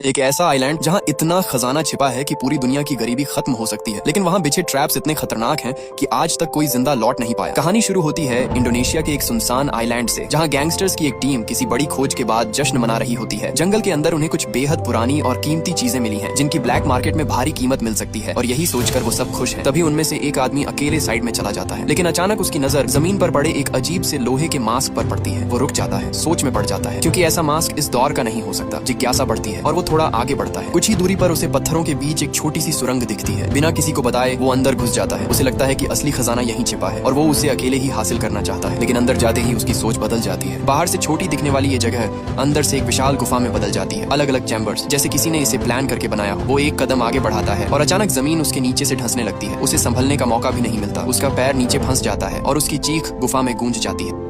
एक ऐसा आइलैंड जहां इतना खजाना छिपा है कि पूरी दुनिया की गरीबी खत्म हो सकती है, लेकिन वहां बिछे ट्रैप्स इतने खतरनाक हैं कि आज तक कोई जिंदा लौट नहीं पाया। कहानी शुरू होती है इंडोनेशिया के एक सुनसान आइलैंड से, जहां गैंगस्टर्स की एक टीम किसी बड़ी खोज के बाद जश्न मना रही होती है। जंगल के अंदर उन्हें कुछ बेहद पुरानी और कीमती चीजें मिली हैं, जिनकी ब्लैक मार्केट में भारी कीमत मिल सकती है, और यही सोचकर वो सब खुश है। तभी उनमें से एक आदमी अकेले साइड में चला जाता है, लेकिन अचानक उसकी नजर जमीन पर पड़े एक अजीब से लोहे के मास्क पर पड़ती है। वो रुक जाता है, सोच में पड़ जाता है, क्योंकि ऐसा मास्क इस दौर का नहीं हो सकता। जिज्ञासा बढ़ती है और वो थोड़ा आगे बढ़ता है। कुछ ही दूरी पर उसे पत्थरों के बीच एक छोटी सी सुरंग दिखती है। बिना किसी को बताए वो अंदर घुस जाता है। उसे लगता है कि असली खजाना यहीं छिपा है और वो उसे अकेले ही हासिल करना चाहता है, लेकिन अंदर जाते ही उसकी सोच बदल जाती है। बाहर से छोटी दिखने वाली ये जगह अंदर से एक विशाल गुफा में बदल जाती है। अलग अलग चैम्बर्स, जैसे किसी ने इसे प्लान करके बनाया हो। वो एक कदम आगे बढ़ाता है और अचानक जमीन उसके नीचे से धंसने लगती है। उसे संभलने का मौका भी नहीं मिलता। उसका पैर नीचे फंस जाता है और उसकी चीख गुफा में गूंज जाती है।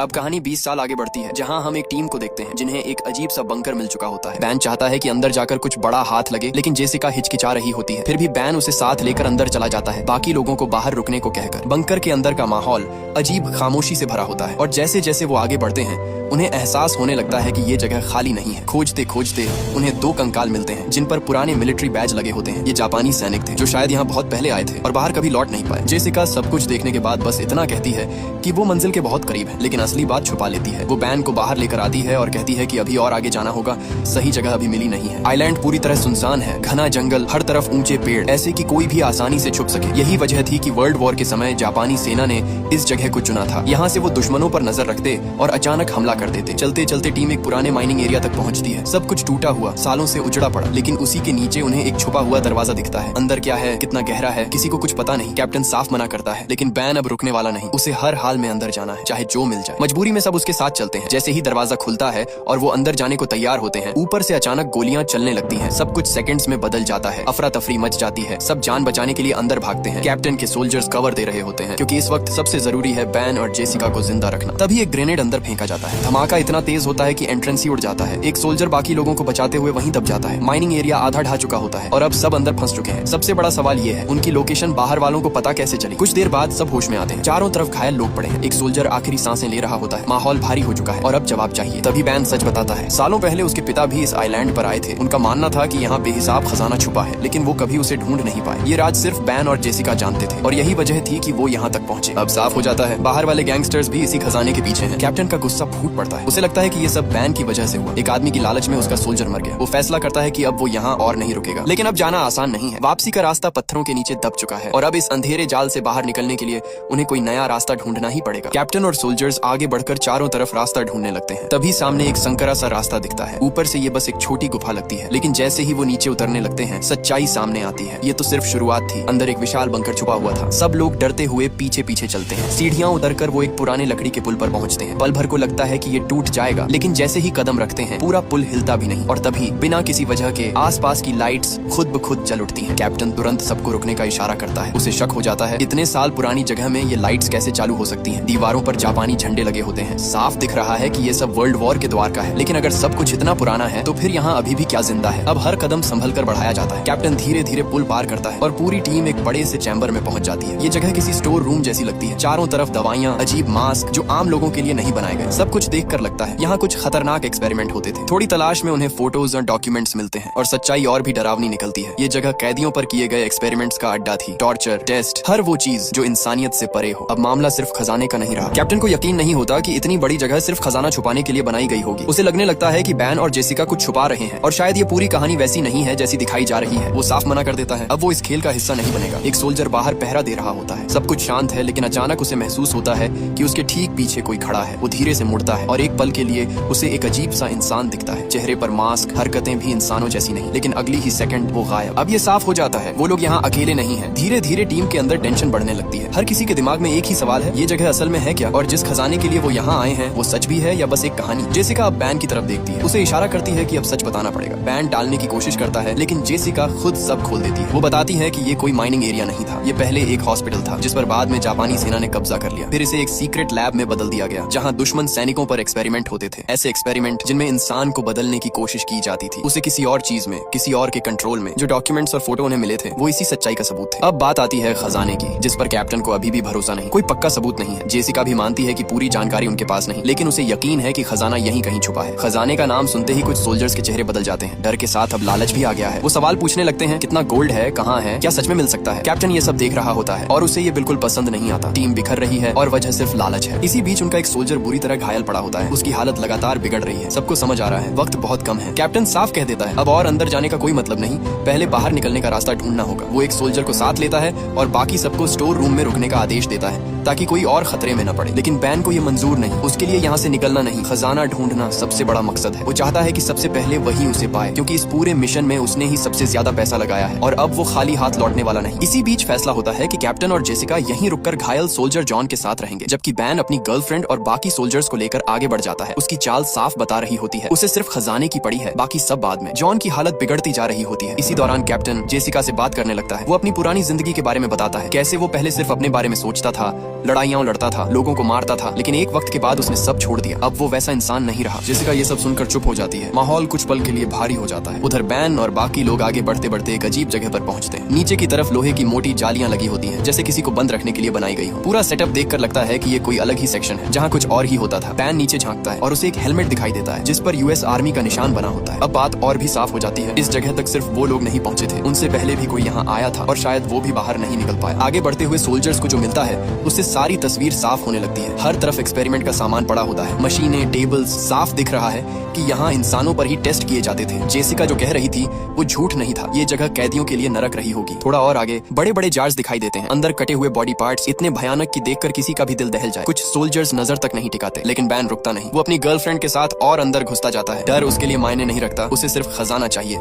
अब कहानी 20 साल आगे बढ़ती है, जहां हम एक टीम को देखते हैं जिन्हें एक अजीब सा बंकर मिल चुका होता है। बैन चाहता है कि अंदर जाकर कुछ बड़ा हाथ लगे, लेकिन जेसिका हिचकिचा रही होती है। फिर भी बैन उसे साथ लेकर अंदर चला जाता है, बाकी लोगों को बाहर रुकने को कहकर। बंकर के अंदर का माहौल अजीब खामोशी से भरा होता है, और जैसे जैसे वो आगे बढ़ते हैं उन्हें एहसास होने लगता है कि ये जगह खाली नहीं है। खोजते खोजते उन्हें 2 कंकाल मिलते हैं, जिन पर पुराने मिलिट्री बैज लगे होते हैं। ये जापानी सैनिक थे जो शायद यहाँ बहुत पहले आए थे और बाहर कभी लौट नहीं पाए। जेसिका सब कुछ देखने के बाद बस इतना कहती है कि वो मंजिल के बहुत करीब है, लेकिन असली बात छुपा लेती है। वो बैन को बाहर लेकर आती है और कहती है कि अभी और आगे जाना होगा, सही जगह अभी मिली नहीं है। आइलैंड पूरी तरह सुनसान है, घना जंगल, हर तरफ ऊंचे पेड़, ऐसे कि कोई भी आसानी से छुप सके। यही वजह थी कि वर्ल्ड वॉर के समय जापानी सेना ने इस जगह को चुना था। यहाँ से वो दुश्मनों पर नजर रखते और अचानक हमला कर देते। चलते चलते टीम एक पुराने माइनिंग एरिया तक पहुंचती है। सब कुछ टूटा हुआ, सालों से उजड़ा पड़ा, लेकिन उसी के नीचे उन्हें एक छुपा हुआ दरवाजा दिखता है। अंदर क्या है, कितना गहरा है, किसी को कुछ पता नहीं। कैप्टन साफ मना करता है, लेकिन बैन अब रुकने वाला नहीं। उसे हर हाल में अंदर जाना है, चाहे जो मिल जाए। मजबूरी में सब उसके साथ चलते हैं। जैसे ही दरवाजा खुलता है और वो अंदर जाने को तैयार होते हैं, ऊपर से अचानक गोलियां चलने लगती हैं। सब कुछ सेकंड्स में बदल जाता है। अफरा तफरी मच जाती है। सब जान बचाने के लिए अंदर भागते हैं। कैप्टन के सोल्जर्स कवर दे रहे होते हैं, क्योंकि इस वक्त सबसे जरूरी है बैन और जेसिका को जिंदा रखना। तभी एक ग्रेनेड अंदर फेंका जाता है। धमाका इतना तेज होता है कि एंट्रेंस ही उड़ जाता है। एक सोल्जर बाकी लोगों को बचाते हुए वहीं दब जाता है। माइनिंग एरिया आधा ढह चुका होता है और अब सब अंदर फंस चुके हैं। सबसे बड़ा सवाल ये है, उनकी लोकेशन बाहर वालों को पता कैसे चली। कुछ देर बाद सब होश में आते हैं। चारों तरफ घायल लोग पड़े हैं। एक सोल्जर आखिरी सांसें ले रहा होता है। माहौल भारी हो चुका है और अब जवाब चाहिए। तभी बैन सच बताता है, सालों पहले उसके पिता भी इस आइलैंड पर आए थे। उनका मानना था कि यहाँ बेहिसाब खजाना छुपा है, लेकिन वो कभी उसे ढूंढ नहीं पाए। ये राज सिर्फ बैन और जेसिका जानते थे, और यही वजह थी कि वो यहाँ तक पहुंचे। अब साफ हो जाता है, बाहर वाले गैंगस्टर्स भी इसी खजाने के पीछे हैं। कैप्टन का गुस्सा फूट पड़ता है। उसे लगता है कि ये सब बैन की वजह से हुआ। एक आदमी की लालच में उसका सोल्जर मर गया। वो फैसला करता है कि अब वो यहाँ और नहीं रुकेगा, लेकिन अब जाना आसान नहीं है। वापसी का रास्ता पत्थरों के नीचे दब चुका है, और अब इस अंधेरे जाल से बाहर निकलने के लिए उन्हें कोई नया रास्ता ढूंढना ही पड़ेगा। कैप्टन और सोल्जर्स आगे बढ़कर चारों तरफ रास्ता ढूंढने लगते हैं। तभी सामने एक संकरा सा रास्ता दिखता है। ऊपर से ये बस एक छोटी गुफा लगती है, लेकिन जैसे ही वो नीचे उतरने लगते हैं, सच्चाई सामने आती है। ये तो सिर्फ शुरुआत थी। अंदर एक विशाल बंकर छुपा हुआ था। सब लोग डरते हुए पीछे पीछे चलते हैं। सीढ़ियां उतरकर वो एक पुराने लकड़ी के पुल पर पहुंचते हैं। पल भर को लगता है कि ये टूट जाएगा, लेकिन जैसे ही कदम रखते हैं पूरा पुल हिलता भी नहीं, और तभी बिना किसी वजह के आसपास की लाइट्स खुद ब खुद जल उठती हैं। कैप्टन तुरंत सबको रुकने का इशारा करता है। उसे शक हो जाता है, इतने साल पुरानी जगह में ये लाइट्स कैसे चालू हो सकती हैं। दीवारों पर जापानी झंडे लगे होते हैं। साफ दिख रहा है कि ये सब वर्ल्ड वॉर के द्वार का है, लेकिन अगर सब कुछ इतना पुराना है तो फिर यहाँ अभी भी क्या जिंदा है। अब हर कदम संभल कर बढ़ाया जाता है। कैप्टन धीरे धीरे पुल पार करता है और पूरी टीम एक बड़े से चैम्बर में पहुंच जाती है। ये जगह किसी स्टोर रूम जैसी लगती है। चारों तरफ दवाइयां, अजीब मास्क जो आम लोगों के लिए नहीं बनाए गए। सब कुछ देखकर लगता है यहाँ कुछ खतरनाक एक्सपेरिमेंट होते थे। थोड़ी तलाश में उन्हें फोटोज और डॉक्यूमेंट्स मिलते हैं, और सच्चाई और भी डरावनी निकलती है। ये जगह कैदियों पर किए गए एक्सपेरिमेंट्स का अड्डा थी। टॉर्चर, टेस्ट, हर वो चीज जो इंसानियत से परे हो। अब मामला सिर्फ खजाने का नहीं रहा। कैप्टन को यकीन नहीं होता कि इतनी बड़ी जगह सिर्फ खजाना छुपाने के लिए बनाई गई होगी। उसे लगने लगता है कि बैन और जेसिका कुछ छुपा रहे हैं, और शायद ये पूरी कहानी वैसी नहीं है जैसी दिखाई जा रही है। वो साफ मना कर देता है, अब वो इस खेल का हिस्सा नहीं बनेगा। एक सोल्जर बाहर पहरा दे रहा होता है। सब कुछ शांत है, लेकिन अचानक उसे महसूस होता है कि उसके ठीक पीछे कोई खड़ा है। वो धीरे से मुड़ता है और एक पल के लिए उसे एक अजीब सा इंसान दिखता है। चेहरे पर मास्क, हरकतें भी इंसानों जैसी नहीं, लेकिन अगली ही सेकंड वो गायब। अब ये साफ हो जाता है वो लोग यहाँ अकेले नहीं हैं। धीरे धीरे टीम के अंदर टेंशन बढ़ने लगती है। हर किसी के दिमाग में एक ही सवाल है, ये जगह असल में है क्या, और जिस खजाने के लिए वो यहाँ आए हैं वो सच भी है या बस एक कहानी। जेसिका अब बैन की तरफ देखती है। उसे इशारा करती है कि अब सच बताना पड़ेगा। बैन टालने की कोशिश करता है, लेकिन जेसिका खुद सब खोल देती है। वो बताती है कि ये कोई माइनिंग एरिया नहीं था। ये पहले एक हॉस्पिटल था, जिस पर बाद में जापानी सेना ने कब्जा कर लिया। फिर इसे एक सीक्रेट लैब में बदल दिया गया, जहाँ दुश्मन सैनिकों पर एक्सपेरिमेंट होते थे। ऐसे एक्सपेरिमेंट जिनमें इंसान को बदलने की कोशिश की जाती थी, उसे किसी और चीज में, किसी और के कंट्रोल में। जो डॉक्यूमेंट्स और फोटो उन्हें मिले थे वो इसी सच्चाई का सबूत थे। अब बात आती है खजाने की, जिस पर कैप्टन को अभी भी भरोसा नहीं। कोई पक्का सबूत नहीं है। जेसिका भी मानती है कि पूरी जानकारी उनके पास नहीं, लेकिन उसे यकीन है कि खजाना यहीं कहीं छुपा है। खजाने का नाम सुनते ही कुछ सोल्जर्स के चेहरे बदल जाते हैं। डर के साथ अब लालच भी आ गया है। वो सवाल पूछने लगते हैं, कितना गोल्ड है, कहाँ है, क्या सच में मिल सकता है। कैप्टन ये सब देख रहा होता है और उसे ये बिल्कुल पसंद नहीं आता। टीम बिखर रही है और वजह सिर्फ लालच है। इसी बीच उनका एक सोल्जर बुरी तरह घायल पड़ा होता है। उसकी हालत लगातार बिगड़ रही है। सबको समझ आ रहा है वक्त बहुत कम है। कैप्टन साफ कह देता है अब और अंदर जाने का कोई मतलब नहीं, पहले बाहर निकलने का रास्ता ढूंढना होगा। वो एक सोल्जर को साथ लेता है और बाकी सबको स्टोर रूम में रुकने का आदेश देता है ताकि कोई और खतरे में न पड़े। लेकिन बैन को ये मंजूर नहीं। उसके लिए यहाँ से निकलना नहीं, खजाना ढूंढना सबसे बड़ा मकसद है। वो चाहता है कि सबसे पहले वही उसे पाए, क्योंकि इस पूरे मिशन में उसने ही सबसे ज्यादा पैसा लगाया है और अब वो खाली हाथ लौटने वाला नहीं। इसी बीच फैसला होता है कि कैप्टन और जेसिका यहीं रुककर घायल सोल्जर जॉन के साथ रहेंगे, जबकि बैन अपनी गर्लफ्रेंड और बाकी सोल्जर्स को लेकर आगे बढ़ जाता है। उसकी चाल साफ बता रही होती है, उसे सिर्फ खजाने की पड़ी है, बाकी सब बाद में। जॉन की हालत बिगड़ती जा रही होती है। इसी दौरान कैप्टन जेसिका से बात करने लगता है। वो अपनी पुरानी जिंदगी के बारे में बताता है, कैसे वो पहले सिर्फ अपने बारे में सोचता था, लड़ाइयाँ लड़ता था, लोगों को मारता था, लेकिन एक वक्त के बाद उसने सब छोड़ दिया। अब वो वैसा इंसान नहीं रहा। जेसिका ये सब सुनकर चुप हो जाती है। माहौल कुछ पल के लिए भारी हो जाता है। उधर बैन और बाकी लोग आगे बढ़ते बढ़ते एक अजीब जगह पर पहुंचते हैं। नीचे की तरफ लोहे की मोटी जालियां लगी होती हैं, जैसे किसी को बंद रखने के लिए बनाई गई हो। पूरा सेटअप देखकर लगता है कि ये कोई अलग ही सेक्शन है जहाँ कुछ और ही होता था। बैन नीचे झांकता है और उसे एक हेलमेट दिखाई देता है जिस पर यूएस आर्मी का निशान बना होता है। अब बात और भी साफ हो जाती है। इस जगह तक सिर्फ वो लोग नहीं पहुंचे थे, उनसे पहले भी कोई यहाँ आया था और शायद वो भी बाहर नहीं निकल पाया। आगे बढ़ते हुए सोल्जर्स को जो मिलता है उससे सारी तस्वीर साफ होने लगती है। हर तरफ एक्सपेरिमेंट का सामान पड़ा होता है, मशीनें, टेबल्स। साफ दिख रहा है कि यहाँ इंसानों पर ही टेस्ट किए जाते थे। जेसिका जो कह रही थी वो झूठ नहीं था। ये जगह कैदियों के लिए नरक रही होगी। थोड़ा और आगे बड़े बड़े जार्स दिखाई देते हैं, अंदर कटे हुए बॉडी पार्ट्स इतने भयानक कि देखकर किसी का भी दिल दहल जाए। कुछ सोल्जर्स नजर तक नहीं टिकाते, लेकिन बैन रुकता नहीं। वो अपनी गर्लफ्रेंड के साथ और अंदर घुसता जाता है। डर उसके लिए मायने नहीं रखता, उसे सिर्फ खजाना चाहिए।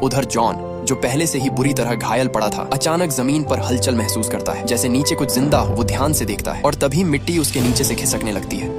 उधर जॉन जो पहले से ही बुरी तरह घायल पड़ा था, अचानक जमीन पर हलचल महसूस करता है, जैसे नीचे कुछ जिंदा हो। वो ध्यान से देखता है और तभी मिट्टी उसके नीचे से खिसकने लगती है।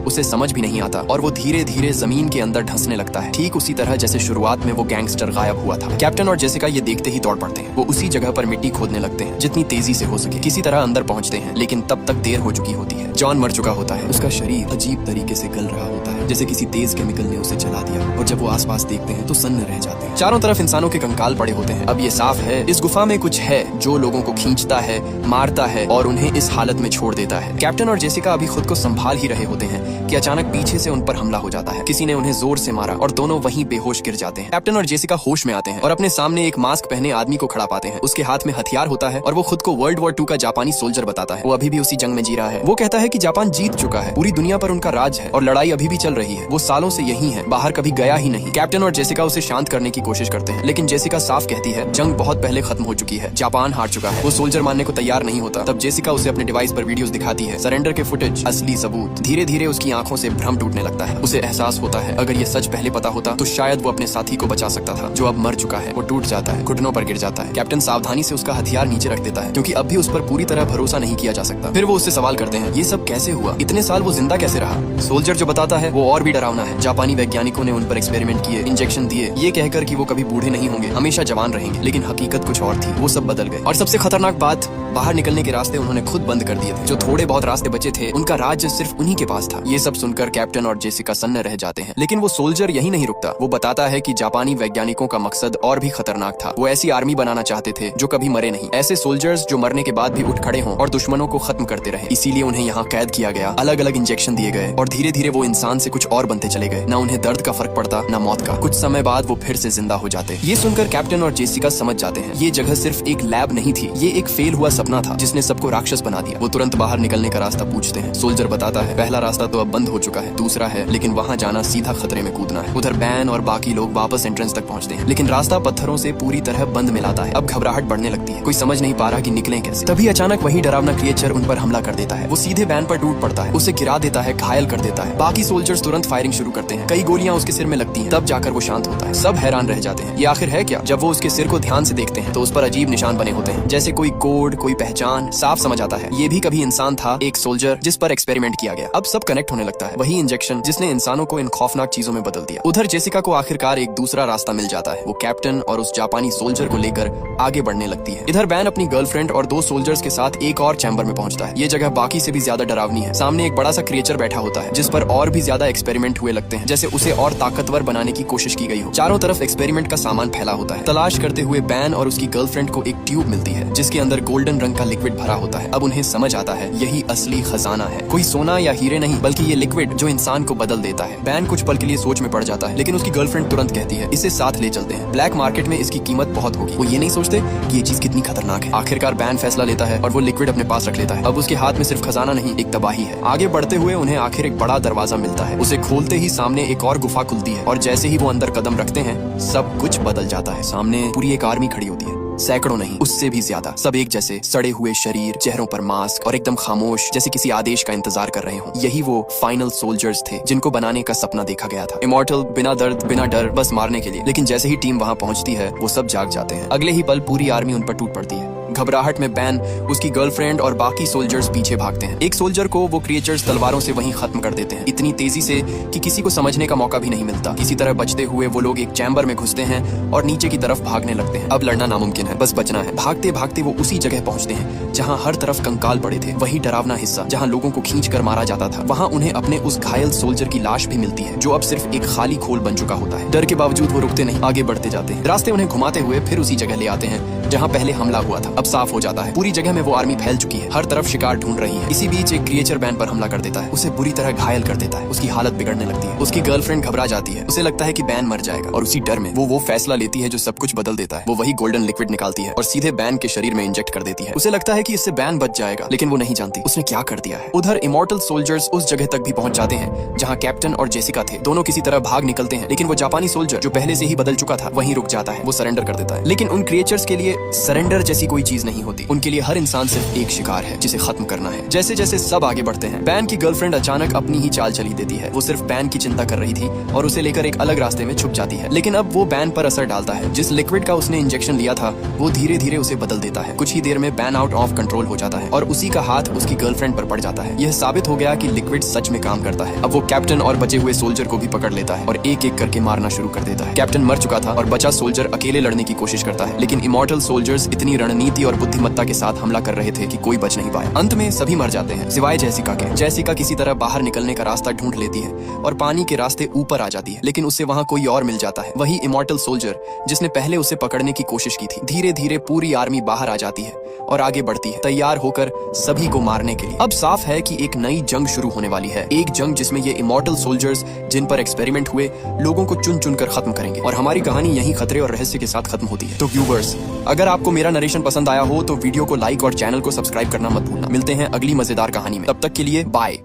उसे समझ भी नहीं आता और वो धीरे धीरे जमीन के अंदर धंसने लगता है, ठीक उसी तरह जैसे शुरुआत में वो गैंगस्टर गायब हुआ था। कैप्टन और जेसिका ये देखते ही दौड़ पड़ते हैं। वो उसी जगह पर मिट्टी खोदने लगते हैं जितनी तेजी से हो सके। किसी तरह अंदर पहुंचते हैं, लेकिन तब तक देर हो चुकी होती है। जॉन मर चुका होता है। उसका शरीर अजीब तरीके से गल रहा होता है, जैसे किसी तेज केमिकल ने उसे जला दिया। और जब वो आसपास देखते हैं तो सन्न रह जाते हैं। चारों तरफ इंसानों के कंकाल पड़े होते हैं। अब ये साफ है इस गुफा में कुछ है जो लोगों को खींचता है, मारता है और उन्हें इस हालत में छोड़ देता है। कैप्टन और जेसिका अभी खुद को संभाल ही रहे होते हैं कि अचानक पीछे से उन पर हमला हो जाता है। किसी ने उन्हें जोर से मारा और दोनों वहीं बेहोश गिर जाते हैं। कैप्टन और जेसिका होश में आते हैं और अपने सामने एक मास्क पहने आदमी को खड़ा पाते हैं। उसके हाथ में हथियार होता है और वो खुद को वर्ल्ड वॉर 2 का जापानी सोल्जर बताता है। वो अभी भी उसी जंग में जी रहा है। वो कहता है कि जापान जीत चुका है, पूरी दुनिया पर उनका राज है और लड़ाई अभी भी चल रही है। वो सालों से यही है, बाहर कभी गया ही नहीं। कैप्टन और जेसिका उसे शांत करने की कोशिश करते हैं, लेकिन जेसिका साफ कहती है जंग बहुत पहले खत्म हो चुकी है, जापान हार चुका है। वो सोल्जर मानने को तैयार नहीं होता। तब जेसिका उसे अपने डिवाइस पर वीडियोस दिखाती है, सरेंडर के फुटेज, असली सबूत। धीरे धीरे उसकी आंखों से भ्रम टूटने लगता है। उसे एहसास होता है अगर ये सच पहले पता होता तो शायद वो अपने साथी को बचा सकता था जो अब मर चुका है। वो टूट जाता है, घुटनों पर गिर जाता है। कैप्टन सावधानी से उसका हथियार नीचे रख देता है, क्योंकि अब भी उस पर पूरी तरह भरोसा नहीं किया जा सकता। फिर वो उससे सवाल करते हैं ये सब कैसे हुआ, इतने साल वो जिंदा कैसे रहा। सोल्जर जो बताता है वो और भी डरावना है। जापानी वैज्ञानिकों ने उन पर एक्सपेरिमेंट किए, इंजेक्शन दिए, ये कहकर कि वो कभी बूढ़े नहीं होंगे, हमेशा जवान रहेंगे। लेकिन हकीकत कुछ और थी, वो सब बदल गए। और सबसे खतरनाक बात, बाहर निकलने के रास्ते उन्होंने खुद बंद कर दिए थे। जो थोड़े बहुत रास्ते बचे थे उनका राज्य सिर्फ उन्हीं के पास था। ये सब सुनकर कैप्टन और जेसिका सन्न रह जाते हैं। लेकिन वो सोल्जर यही नहीं रुकता। वो बताता है कि जापानी वैज्ञानिकों का मकसद और भी खतरनाक था। वो ऐसी आर्मी बनाना चाहते थे जो कभी मरे नहीं, ऐसे सोल्जर्स जो मरने के बाद भी उठ खड़े हों और दुश्मनों को खत्म करते रहे। इसीलिए उन्हें यहाँ कैद किया गया, अलग अलग इंजेक्शन दिए गए और धीरे धीरे वो इंसान से कुछ और बनते चले गए। न उन्हें दर्द का फर्क पड़ता, न मौत का। कुछ समय बाद वो फिर से जिंदा हो जाते। ये सुनकर कैप्टन और जेसिका समझ जाते हैं ये जगह सिर्फ एक लैब नहीं थी, ये एक फेल हुआ सपना था जिसने सबको राक्षस बना दिया। वो तुरंत बाहर निकलने का रास्ता पूछते हैं। सोल्जर बताता है पहला रास्ता तो अब बंद हो चुका है, दूसरा है, लेकिन वहाँ जाना सीधा खतरे में कूदना है। उधर बैन और बाकी लोग वापस एंट्रेंस तक पहुंचते हैं, लेकिन रास्ता पत्थरों से पूरी तरह बंद मिलाता है। अब घबराहट बढ़ने लगती है, कोई समझ नहीं पा रहा कि निकलें कैसे। तभी अचानक वही डरावना क्रिएचर उन पर हमला कर देता है। वो सीधे बैन पर टूट पड़ता है, उसे गिरा देता है, घायल कर देता है। बाकी सोल्जर्स तुरंत फायरिंग शुरू करते हैं, कई गोलियां उसके सिर में लगती हैं। तब जाकर वो शांत होता है। सब हैरान रह जाते हैं, ये आखिर है क्या। जब वो उसके सिर को ध्यान से देखते हैं तो उस पर अजीब निशान बने होते हैं, जैसे कोई कोड, कोई पहचान। साफ समझ आता है ये भी कभी इंसान था, एक सोल्जर जिस पर एक्सपेरिमेंट किया गया। अब सब कनेक्ट होने लगता है, वही इंजेक्शन जिसने इंसानों को इन खौफनाक चीजों में बदल दिया। उधर जेसिका को आखिरकार एक दूसरा रास्ता मिल जाता है। वो कैप्टन और उस जापानी सोल्जर को लेकर आगे बढ़ने लगती है। इधर बैन अपनी गर्लफ्रेंड और 2 सोल्जर्स के साथ एक और चैम्बर में पहुंचता है। ये जगह बाकी से भी ज्यादा डरावनी है। सामने एक बड़ा सा क्रिएचर बैठा होता है जिस पर और भी ज्यादा एक्सपेरिमेंट हुए लगते हैं, जैसे उसे और ताकतवर बनाने की कोशिश की गई हो। चारों तरफ एक्सपेरिमेंट का सामान फैला होता है। तलाश करते हुए बैन और उसकी गर्लफ्रेंड को एक ट्यूब मिलती है जिसके अंदर गोल्डन गोल्डन रंग का लिक्विड भरा होता है। अब उन्हें समझ आता है यही असली खजाना है, कोई सोना या हीरे नहीं बल्कि ये लिक्विड जो इंसान को बदल देता है। बैन कुछ पल के लिए सोच में पड़ जाता है, लेकिन उसकी गर्लफ्रेंड तुरंत कहती है इसे साथ ले चलते हैं, ब्लैक मार्केट में इसकी कीमत बहुत होगी। वो ये नहीं सोचते कि ये चीज कितनी खतरनाक है। आखिरकार बैन फैसला लेता है और वो लिक्विड अपने पास रख लेता है। अब उसके हाथ में सिर्फ खजाना नहीं, एक तबाही है। आगे बढ़ते हुए उन्हें आखिर एक बड़ा दरवाजा मिलता है। उसे खोलते ही सामने एक और गुफा खुलती है और जैसे ही वो अंदर कदम रखते हैं सब कुछ बदल जाता है। सामने पूरी एक आर्मी खड़ी होती है, सैकड़ों नहीं उससे भी ज्यादा, सब एक जैसे, सड़े हुए शरीर, चेहरों पर मास्क और एकदम खामोश, जैसे किसी आदेश का इंतजार कर रहे हों। यही वो फाइनल सोल्जर्स थे जिनको बनाने का सपना देखा गया था। इमॉर्टल, बिना दर्द बिना डर, बस मारने के लिए। लेकिन जैसे ही टीम वहां पहुंचती है वो सब जाग जाते हैं। अगले ही पल पूरी आर्मी उन पर टूट पड़ती है। घबराहट में बैन, उसकी गर्लफ्रेंड और बाकी सोल्जर्स पीछे भागते हैं। एक सोल्जर को वो क्रिएचर्स तलवारों से वहीं खत्म कर देते हैं, इतनी तेजी से कि किसी को समझने का मौका भी नहीं मिलता। किसी तरह बचते हुए वो लोग एक चैम्बर में घुसते हैं और नीचे की तरफ भागने लगते हैं। अब लड़ना नामुमकिन है, बस बचना है। भागते भागते वो उसी जगह पहुंचते हैं जहां हर तरफ कंकाल पड़े थे, वही डरावना हिस्सा जहां लोगों को खींच कर मारा जाता था। वहां उन्हें अपने उस घायल सोल्जर की लाश भी मिलती है जो अब सिर्फ एक खाली खोल बन चुका होता है। डर के बावजूद वो रुकते नहीं, आगे बढ़ते जाते हैं। रास्ते उन्हें घुमाते हुए फिर उसी जगह ले आते हैं जहां पहले हमला हुआ था। अब साफ हो जाता है पूरी जगह में वो आर्मी फैल चुकी है, हर तरफ शिकार ढूंढ रही है। इसी बीच एक क्रिएचर बैन पर हमला कर देता है, उसे बुरी तरह घायल कर देता है। उसकी हालत बिगड़ने लगती है। उसकी गर्लफ्रेंड घबरा जाती है, उसे लगता है कि बैन मर जाएगा और उसी डर में वो फैसला लेती है जो सब कुछ बदल देता है। वो वही गोल्डन लिक्विड निकालती है और सीधे बैन के शरीर में इंजेक्ट कर देती है। उसे लगता है कि इससे बैन बच जाएगा, लेकिन वो नहीं जानती उसने क्या कर दिया है। उधर इमॉर्टल सोल्जर्स उस जगह तक भी पहुंच जाते हैं जहां कैप्टन और जेसिका थे। दोनों किसी तरह भाग निकलते हैं, लेकिन वो जापानी सोल्जर जो पहले से ही बदल चुका था वहीं रुक जाता है। वो सरेंडर कर देता है। लेकिन उन क्रिएचर्स के लिए सरेंडर जैसी कोई चीज नहीं होती। उनके लिए हर इंसान सिर्फ एक शिकार है जिसे खत्म करना है। जैसे जैसे सब आगे बढ़ते हैं, बैन की गर्लफ्रेंड अचानक अपनी ही चाल चली देती है। वो सिर्फ बैन की चिंता कर रही थी और उसे लेकर एक अलग रास्ते में छुप जाती है। लेकिन अब वो बैन पर असर डालता है। जिस लिक्विड का उसने इंजेक्शन लिया था वो धीरे धीरे उसे बदल देता है। कुछ ही देर में बैन आउट ऑफ कंट्रोल हो जाता है और उसी का हाथ उसकी गर्लफ्रेंड पर पड़ जाता है। यह साबित हो गया कि लिक्विड सच में काम करता है। अब वो कैप्टन और बचे हुए सोल्जर को भी पकड़ लेता है और एक एक करके मारना शुरू कर देता है। कैप्टन मर चुका था और बचा सोल्जर अकेले लड़ने की कोशिश करता है, लेकिन इमॉर्टल सोल्जर्स इतनी रणनीति और बुद्धिमत्ता के साथ हमला कर रहे थे कि कोई बच नहीं पाया। अंत में सभी मर जाते हैं सिवाय जेसिका के। जेसिका किसी तरह बाहर निकलने का रास्ता ढूंढ लेती है और पानी के रास्ते ऊपर आ जाती है, लेकिन उससे वहां कोई और मिल जाता है, वही इमॉर्टल सोल्जर जिसने पहले उसे पकड़ने की कोशिश की थी। धीरे धीरे पूरी आर्मी बाहर आ जाती है और आगे बढ़ती है, तैयार होकर सभी को मारने के लिए। अब साफ है कि एक नई जंग शुरू होने वाली है, एक जंग जिसमें ये इमॉर्टल सोल्जर्स जिन पर एक्सपेरिमेंट हुए लोगों को चुन चुन कर खत्म करेंगे। और हमारी कहानी यहीं खतरे और रहस्य के साथ खत्म होती है। तो व्यूवर्स, अगर आपको मेरा नरेशन पसंद आया हो तो वीडियो को लाइक और चैनल को सब्सक्राइब करना मत भूलना। मिलते हैं अगली मजेदार कहानी में, तब तक के लिए बाय।